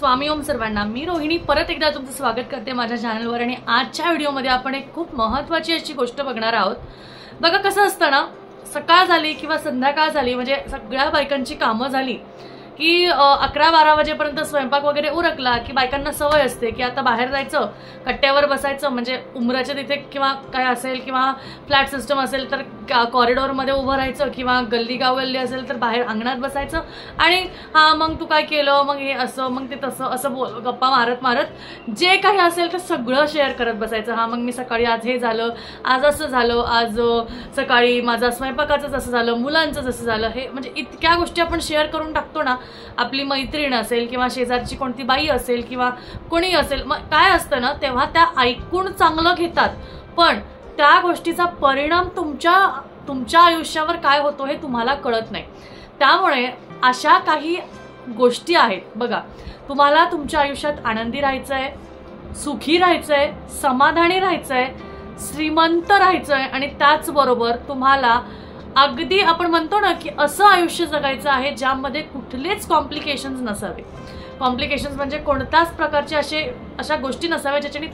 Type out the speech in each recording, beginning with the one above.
स्वामी ओम सर्वांना. मी रोहिणी परत एकदा तुमचं स्वागत करते माझ्या चॅनलवर. आणि आजच्या व्हिडिओमध्ये आपण एक खूप महत्त्वाची अशी गोष्ट बघणार आहोत. बघा कसं असतं ना, सकाळ झाली किंवा संध्याकाळ झाली म्हणजे सगळ्या बायकांची कामं झाली की 11-12 वाजेपर्यंत स्वयंपाक वगैरे उरकला की बायकांना सवय असते की आता बाहेर जायचं, कट्ट्यावर बसायचं, म्हणजे उमराच्या तिथे किंवा काय असेल किंवा फ्लॅट सिस्टम असेल तर कॉरिडॉरमध्ये उभं राहायचं किंवा गल्ली गावल्ली असेल तर बाहेर अंगणात बसायचं आणि हां मग तू काय केलं, मग हे असं, मग ते तसं, असं बोल गप्पा मारत मारत जे काही असेल ते सगळं शेअर करत बसायचं. हां मग मी सकाळी आज हे झालं, आज असं झालं, आज सकाळी माझा स्वयंपाकाचं असं झालं, मुलांचं जसं झालं, हे म्हणजे इतक्या गोष्टी आपण शेअर करून टाकतो ना. आपली मैत्रीण असेल किंवा शेजारची कोणती बाई असेल किंवा कोणी असेल, मग काय असतं ना तेव्हा त्या ऐकून चांगलं घेतात, पण त्या गोष्टीचा परिणाम तुमच्या आयुष्यावर काय होतो हे तुम्हाला कळत नाही. त्यामुळे अशा काही गोष्टी आहेत बघा. तुम्हाला तुमच्या आयुष्यात आनंदी राहायचंय, सुखी राहायचंय, समाधानी राहायचंय, श्रीमंत राहायचंय आणि त्याचबरोबर तुम्हाला अगदी आपण म्हणतो ना की असं आयुष्य जगायचं आहे ज्यामध्ये कुठलेच कॉम्प्लिकेशन्स नसावे. कॉम्प्लिकेशन्स म्हणजे कोणत्याच प्रकारचे अशा गोष्टी नसाव्या ज्याच्याने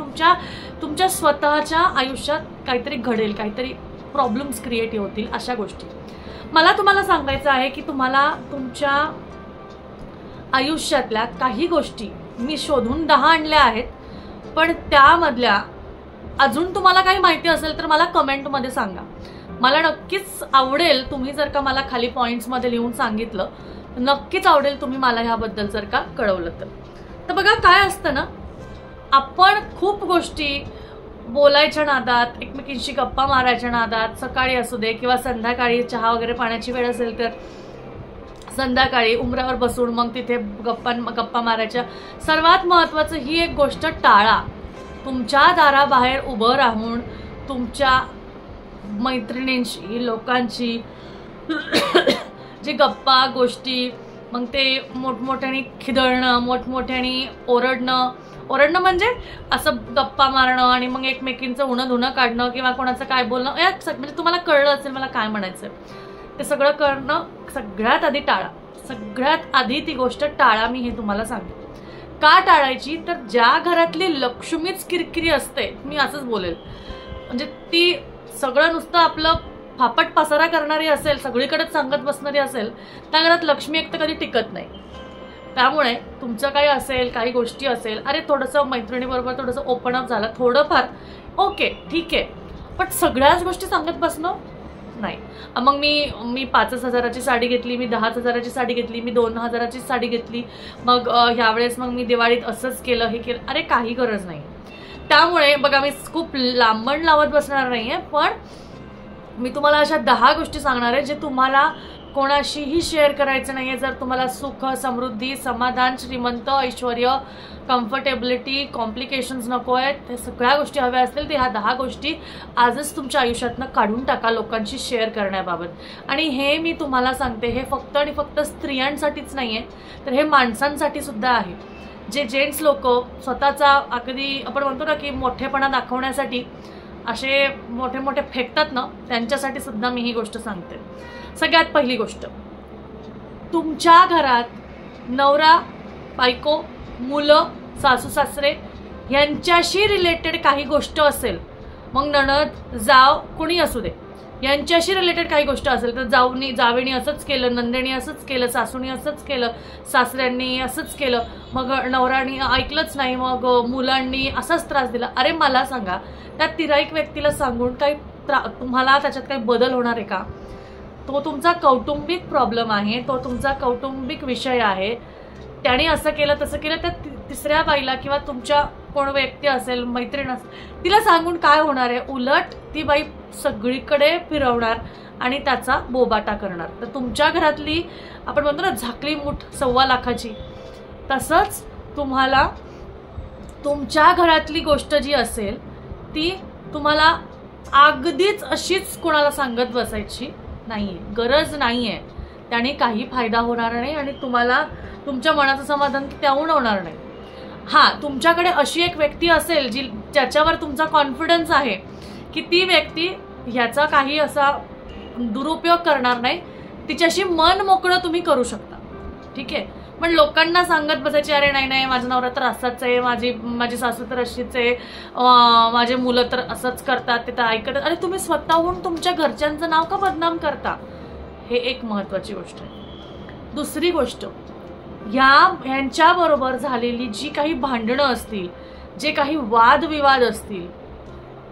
तुमच्या स्वतःच्या आयुष्यात काहीतरी घडेल, काहीतरी प्रॉब्लेम्स क्रिएट होतील. अशा गोष्टी मला तुम्हाला सांगायचं आहे की तुम्हाला तुमच्या आयुष्यातल्या काही गोष्टी मी शोधून 10 आणल्या आहेत, पण त्यामधल्या अजून तुम्हाला काही माहिती असेल तर मला कमेंटमध्ये सांगा. मला नक्कीच आवडेल तुम्ही जर का मला खाली पॉइंट्समध्ये लिहून सांगितलं, नक्कीच आवडेल तुम्ही मला ह्याबद्दल जर का कळवलं तर. बघा काय असतं ना, आपण खूप गोष्टी बोलायच्या नादात, एकमेकींशी गप्पा मारायच्या नादात, सकाळी असू दे किंवा संध्याकाळी चहा वगैरे पाण्याची वेळ असेल तर संध्याकाळी उमरावर बसून मग तिथे गप्पा मारायच्या. सर्वात महत्त्वाचं ही एक गोष्ट टाळा. तुमच्या दाराबाहेर उभं राहून तुमच्या मैत्रिणींशी, लोकांची जे गप्पा गोष्टी, मग ते मोठमोठ्याने खिदळणं, मोठमोठ्याने ओरडणं म्हणजे असं गप्पा मारणं आणि मग एकमेकींचं उणं धुणं काढणं किंवा कोणाचं काय बोलणं, म्हणजे तुम्हाला कळलं असेल मला काय म्हणायचं, ते सगळं करणं सगळ्यात आधी टाळा. सगळ्यात आधी ती गोष्ट टाळा. मी हे तुम्हाला सांगते. का टाळायची तर ज्या घरातली लक्ष्मीच किरकिरी असते, मी असंच बोलेल, म्हणजे ती सगळं नुसतं आपलं फापट पसारा करणारी असेल, सगळीकडेच सांगत बसणारी असेल, त्या घरात लक्ष्मी एक तर कधी टिकत नाही. त्यामुळे तुमचं काही असेल, काही गोष्टी असेल, अरे थोडंसं मैत्रिणीबरोबर थोडंसं ओपन अप झालं, थोडंफार ओके ठीक आहे, पण सगळ्याच गोष्टी सांगत बसणं नाही. मग मी 5,000ची साडी घेतली, मी 10,000ची साडी घेतली, मी 2,000ची साडी घेतली, मग ह्यावेळेस मग मी दिवाळीत असंच केलं, हे केलं, अरे काही गरज नाही. त्यामुळे बघा मी खूप लांबण लावत बसणार नाहीये, पण मी तुम्हाला अशा 10 गोष्टी सांगणार आहे जे तुम्हाला कोणाशीही शेअर करायचं नाहीये. जर तुम्हाला सुख, समृद्धी, समाधान, श्रीमंत, ऐश्वर, कम्फर्टेबिलिटी, कॉम्प्लिकेशन्स नको आहेत, त्या सगळ्या गोष्टी हव्या असतील तर ह्या 10 गोष्टी आजच तुमच्या आयुष्यातनं काढून टाका लोकांशी शेअर करण्याबाबत. आणि हे मी तुम्हाला सांगते, हे फक्त आणि फक्त स्त्रियांसाठीच नाहीये, तर हे माणसांसाठी सुद्धा आहे. जे जेंट्स लोक स्वतःचा अगदी आपण म्हणतो ना की मोठेपणा दाखवण्यासाठी असे मोठे मोठे फेकतात ना, त्यांच्यासाठी सुद्धा मी ही गोष्ट सांगते. सगळ्यात पहिली गोष्ट, तुमच्या घरात नवरा, बायको, मुलं, सासू सासरे यांच्याशी रिलेटेड काही गोष्ट असेल, मग नणद, जाव, कुणी असू दे, यांच्याशी रिलेटेड काही गोष्ट असेल तर जावेनी असंच केलं, नंदेनी असंच केलं, सासूनी असंच केलं, सासऱ्यांनी असंच केलं, मग नवरानी ऐकलंच नाही, मग मुलांनी असाच त्रास दिला, अरे मला सांगा त्या तिराईक व्यक्तीला सांगून काही तुम्हाला त्याच्यात काही बदल होणार आहे का? तो तुमचा कौटुंबिक प्रॉब्लेम आहे, तो तुमचा कौटुंबिक विषय आहे. त्याने असं केलं तसं केलं, त्या तिसऱ्या बाईला किंवा तुमच्या कोण व्यक्ती असेल, मैत्रीण असेल, तिला सांगून काय होणार आहे? उलट ती बाई सगळीकडे फिरवणार आणि त्याचा बोबाटा करणार. तर तुमच्या घरातली आपण म्हणतो ना झाकली मूठ 1.25 लाखाची, तसंच तुम्हाला तुमच्या घरातली गोष्ट जी असेल ती तुम्हाला अगदीच अशीच कोणाला सांगत बसायची नाहीये, गरज नाहीये. त्याने काही फायदा होणार नाही आणि तुम्हाला तुमच्या मनाचं समाधान त्याहून होणार नाही. हां, तुमच्याकडे अशी एक व्यक्ती असेल ज्याच्यावर तुमचा कॉन्फिडन्स आहे की ती व्यक्ती ह्याचा काही असा दुरुपयोग करणार नाही, तिच्याशी मन मोकळं तुम्ही करू शकता, ठीक आहे. पण लोकांना सांगत बसायची अरे नाही नाही माझा नवरा तर असाच आहे, माझी सासू तर अशीच आहे, माझे मुलं तर असंच करतात, ते तर ऐकत. अरे तुम्ही स्वतःहून तुमच्या घरच्यांचं नाव का बदनाम करता? हे एक महत्त्वाची गोष्ट आहे. दुसरी गोष्ट, ह्यांच्याबरोबर झालेली जी काही भांडणं असतील, जे काही वादविवाद असतील,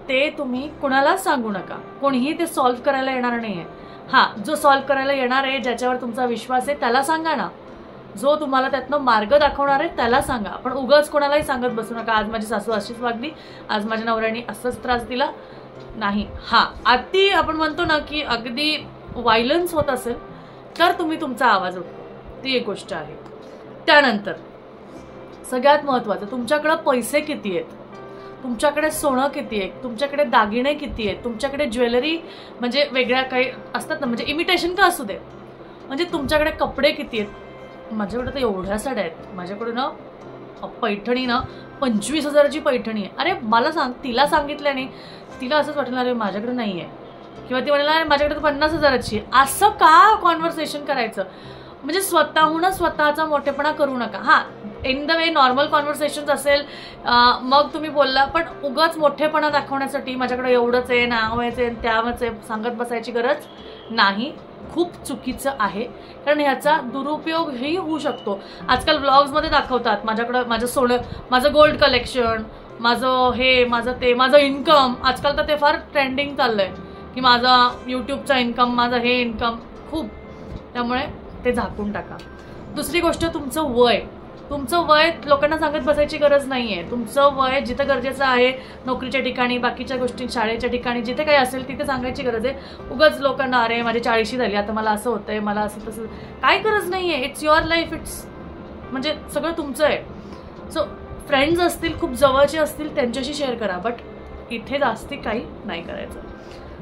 ते तुम्ही कुणालाच सांगू नका. कोणीही ते सॉल्व्ह करायला येणार नाहीये. हां, जो सॉल्व्ह करायला येणार आहे, ज्याच्यावर तुमचा विश्वास आहे त्याला सांगा ना. जो तुम्हाला त्यातनं मार्ग दाखवणार आहे त्याला सांगा. पण उगाच कोणालाही सांगत बसू नका आज माझी सासू अशीच वागली, आज माझ्या नवऱ्याने असंच त्रास दिला. नाही. हां, अति आपण म्हणतो ना की अगदी व्हायलन्स होत असेल तर तुम्ही तुमचा आवाज उठवा, ती एक गोष्ट आहे. त्यानंतर सगळ्यात महत्त्वाचं, तुमच्याकडे पैसे किती आहेत, तुमच्याकडे सोनं किती आहे, तुमच्याकडे दागिने किती आहेत, तुमच्याकडे ज्वेलरी म्हणजे वेगळ्या काही असतात ना, म्हणजे इमिटेशन का असू दे, म्हणजे तुमच्याकडे कपडे किती आहेत. माझ्याकडे तर एवढ्या साड्या आहेत, माझ्याकडे ना पैठणी ना 25,000ची पैठणी आहे. अरे मला सांग, तिला सांगितल्याने तिला असंच वाटलं अरे माझ्याकडे नाही आहे, किंवा ती म्हणाला अरे माझ्याकडे तर 50,000ची. असं का कॉन्व्हर्सेशन करायचं? म्हणजे स्वतःहूनच स्वतःचा मोठेपणा करू नका. हां, in the way normal conversation असेल मग तुम्ही बोलला, पण उगाच मोठेपणा दाखवण्यासाठी माझ्याकडे एवढंच आहे, नावायचं आहे, त्यावंच आहे सांगत बसायची गरज नाही. खूप चुकीचं आहे, कारण ह्याचा दुरुपयोगही होऊ शकतो. आजकाल व्लॉग्समध्ये दाखवतात माझ्याकडं माझं सोनं, माझं गोल्ड कलेक्शन, माझं हे, माझं ते, माझं इन्कम. आजकाल तर ते फार ट्रेंडिंग चाललंय की माझा यूट्यूबचा इन्कम, माझं हे इन्कम खूप. त्यामुळे ते झाकून टाका. दुसरी गोष्ट, तुमचं वय लोकांना सांगत बसायची गरज नाहीये. तुमचं वय जिथं गरजेचं आहे, नोकरीच्या ठिकाणी, बाकीच्या गोष्टी, शाळेच्या ठिकाणी, जिथे काही असेल तिथे सांगायची गरज आहे. उगाच लोकांना अरे माझी 40 झाली आता मला असं होतंय, मला असं तसं, काय गरज नाहीये. इट्स युअर लाईफ, इट्स म्हणजे सगळं तुमचं आहे. सो फ्रेंड्स असतील, खूप जवळचे असतील, त्यांच्याशी शेअर करा, बट इथे जास्ती काही नाही करायचं.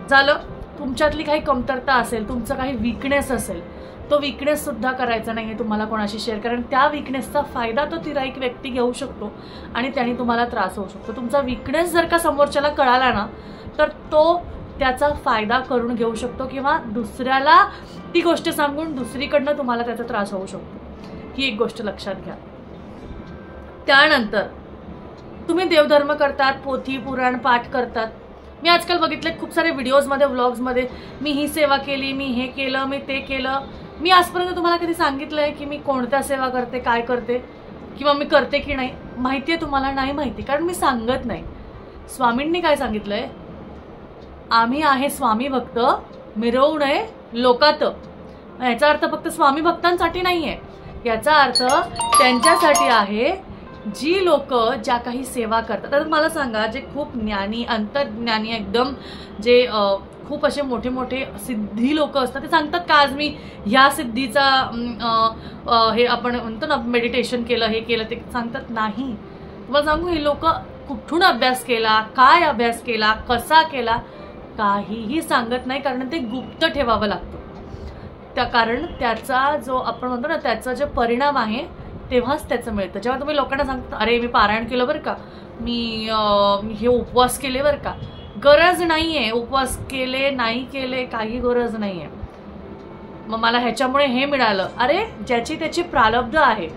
झालं. तुमच्यातली काही कमतरता असेल, तुमचं काही वीकनेस असेल, तो वीकनेस सुद्धा करायचा नाही आहे तुम्हाला कोणाशी शेअर, कारण त्या वीकनेसचा फायदा तो तिराईक व्यक्ती घेऊ शकतो आणि त्याने तुम्हाला त्रास होऊ शकतो. तुमचा वीकनेस जर का समोरच्याला कळाला ना, तर तो त्याचा फायदा करून घेऊ शकतो किंवा दुसऱ्याला ती गोष्ट सांगून दुसरीकडनं तुम्हाला त्याचा त्रास होऊ शकतो. ही एक गोष्ट लक्षात घ्या. त्यानंतर तुम्ही देवधर्म करतात, पोथी पुराण पाठ करतात. मी आजकाल बघितले खूप सारे व्हिडिओजमध्ये, व्लॉग्समध्ये, मी ही सेवा केली, मी हे केलं, मी ते केलं. मी आजपर्यंत तुम्हाला कधी सांगितलं आहे की मी कोणत्या सेवा करते, काय करते, किंवा मी करते की नाही? माहिती आहे तुम्हाला? नाही माहिती, कारण मी सांगत नाही. स्वामींनी काय सांगितलंय? आम्ही आहे स्वामी भक्त, मिरवू नये लोकात. याचा अर्थ फक्त स्वामी भक्तांसाठी नाही आहे, याचा अर्थ त्यांच्यासाठी आहे जी लोक ज्या काही सेवा करतात. तर मला सांगा, जे खूप ज्ञानी, अंतर्ज्ञानी, एकदम जे खूप असे मोठे मोठे सिद्धी लोक असतात, ते सांगतात का आज मी ह्या सिद्धीचा हे आपण म्हणतो ना मेडिटेशन केलं, हे केलं, ते सांगतात नाही. तुम्हाला सांगू, हे लोक कुठून अभ्यास केला, काय अभ्यास केला, कसा केला, काहीही सांगत नाही, कारण ते गुप्त ठेवावं लागतं. कारण त्याचा जो आपण म्हणतो ना, त्याचा जो परिणाम आहे तेव्हाच त्याचं मिळतं. जेव्हा तुम्ही लोकांना सांगता अरे मी पारायण केलं बरं का, मी हे उपवास केले बरं का, गरज नाही आहे. उपवास केले नाही केले काही गरज नाही आहे. मग मला ह्याच्यामुळे हे मिळालं, अरे ज्याची त्याची प्रारब्ध आहे.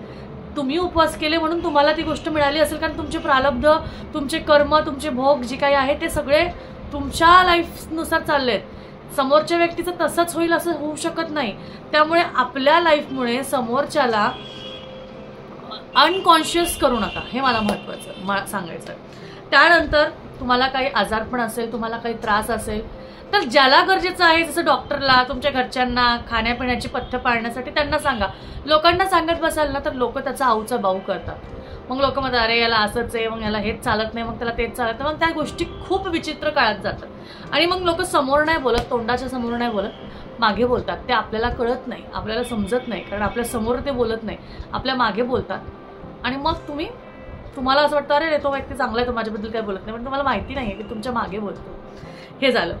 तुम्ही उपवास केले म्हणून तुम्हाला ती गोष्ट मिळाली असेल, कारण तुमचे प्रारब्ध, तुमचे कर्म, तुमचे भोग जे काही आहे ते सगळे तुमच्या लाईफनुसार चाललेत. समोरच्या व्यक्तीचं तसंच होईल असं होऊ शकत नाही. त्यामुळे आपल्या लाईफमुळे समोरच्याला अनकॉन्शियस करू नका, हे मला महत्त्वाचं सांगायचं. त्यानंतर तुम्हाला काही आजारपण असेल, तुम्हाला काही त्रास असेल, तर ज्याला गरजेचं आहे, जसं डॉक्टरला, तुमच्या घरच्यांना खाण्यापिण्याची पथ्य पाळण्यासाठी त्यांना सांगा. लोकांना सांगत बसाल ना तर लोक त्याचा आऊचा बाऊ करतात. मग लोक म्हणतात अरे याला असंच आहे, मग याला हेच चालत नाही, मग त्याला तेच चालत नाही. मग त्या गोष्टी खूप विचित्र काळात जातात आणि मग लोक समोर नाही बोलत, तोंडाच्या समोर नाही बोलत, मागे बोलतात. ते आपल्याला कळत नाही, आपल्याला समजत नाही, कारण आपल्या समोर ते बोलत नाही, आपल्या मागे बोलतात. आणि मग तुम्हाला असं वाटतं अरे तो व्यक्ती चांगला आहे, तो माझ्याबद्दल काय बोलत नाही, पण तुम्हाला माहिती नाही आहे की तुमच्या मागे बोलतो. हे झालं.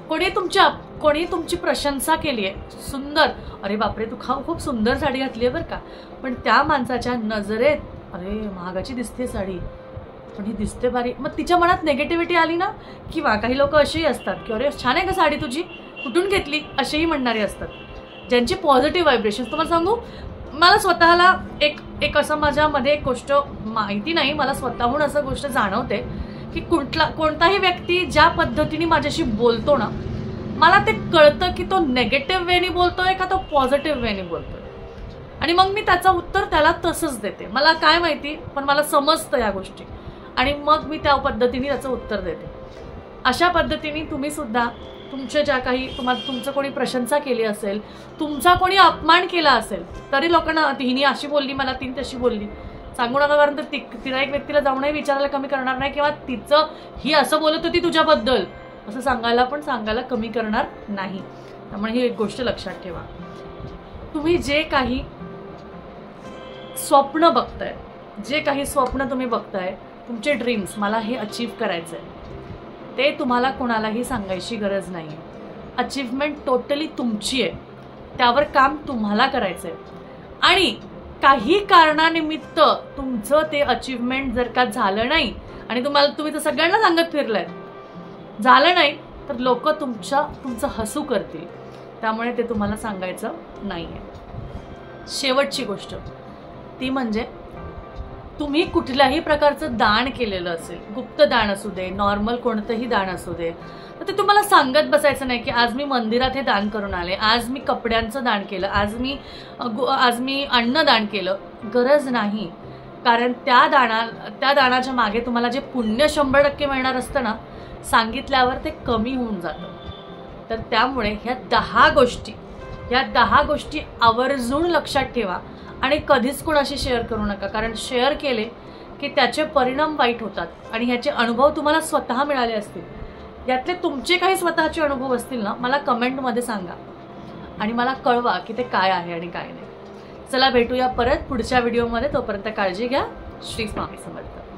कोणी तुमची प्रशंसा केली आहे, सुंदर, अरे बापरे तू खूप सुंदर साडी घातली आहे बरं का, पण त्या माणसाच्या नजरेत अरे महागाची दिसते साडी, पण ही दिसते भारी, मग तिच्या मनात नेगेटिव्हिटी आली ना. किंवा काही लोक असेही असतात की अरे छान आहे का साडी तुझी, कुठून घेतली, असेही म्हणणारे असतात, ज्यांची पॉझिटिव्ह व्हायब्रेशन्स. तुम्हाला सांगू, मला स्वतःला एक असं माझ्यामध्ये एक गोष्ट माहिती नाही, मला स्वतःहून असं गोष्ट जाणवते की कोणताही व्यक्ती ज्या पद्धतीने माझ्याशी बोलतो ना, मला ते कळतं की तो नेगेटिव्ह वेनी बोलतोय का तो पॉझिटिव्ह वेनी बोलतोय, आणि मग मी त्याचं उत्तर त्याला तसंच देते. मला काय माहिती, पण मला समजतं या गोष्टी, आणि मग मी त्या पद्धतीने त्याचं उत्तर देते. अशा पद्धतीने तुम्ही सुद्धा तुमच्या ज्या काही तुमचं कोणी प्रशंसा केली असेल, तुमचा कोणी अपमान केला असेल, तरी लोकांना हिनी अशी बोलली मला, तीन तशी बोलली सांगू नका, कारण तिला एक व्यक्तीला जाऊनही विचारायला कमी करणार नाही, किंवा तिचं ही असं बोलत होती तुझ्याबद्दल असं सांगायला कमी करणार नाही. त्यामुळे ही एक गोष्ट लक्षात ठेवा. तुम्ही जे काही स्वप्न बघताय, जे काही स्वप्न तुम्ही बघताय, तुमचे ड्रीम्स, मला हे अचीव्ह करायचंय, ते तुम्हाला कोणालाही सांगायची गरज नाही. अचीव्हमेंट टोटली तुमची आहे, त्यावर काम तुम्हाला करायचंय. आणि काही कारणानिमित्त तुमचं ते अचीव्हमेंट जर का झालं नाही, आणि तुम्ही तर सगळ्यांना सांगत फिरलाय, झालं नाही, तर लोक तुमचं हसू करतील. त्यामुळे ते तुम्हाला सांगायचं नाहीये. शेवटची गोष्ट ती म्हणजे, तुम्ही कुठल्याही प्रकारचं दान केलेलं असेल, गुप्त दान असू दे, नॉर्मल कोणतंही दान असू दे, तर ते तुम्हाला सांगत बसायचं नाही की आज मी मंदिरात हे दान करून आले, आज मी कपड्यांचं दान केलं, आज मी अन्न दान केलं. गरज नाही, कारण त्या दानाच्या मागे तुम्हाला जे पुण्य 100% मिळणार असतं ना, सांगितल्यावर ते कमी होऊन जातं. तर त्यामुळे ह्या 10 गोष्टी आवर्जून लक्षात ठेवा, आणि कधीच कोणाशी शेअर करू नका, कारण शेअर केले की त्याचे परिणाम वाईट होतात, आणि ह्याचे अनुभव तुम्हाला स्वतः मिळाले असतील. यातले तुमचे काही स्वतःचे अनुभव असतील ना, मला कमेंटमध्ये सांगा आणि मला कळवा की ते काय आहे आणि काय नाही. चला भेटूया परत पुढच्या व्हिडिओमध्ये. तोपर्यंत काळजी घ्या. श्री स्वामी समर्थ.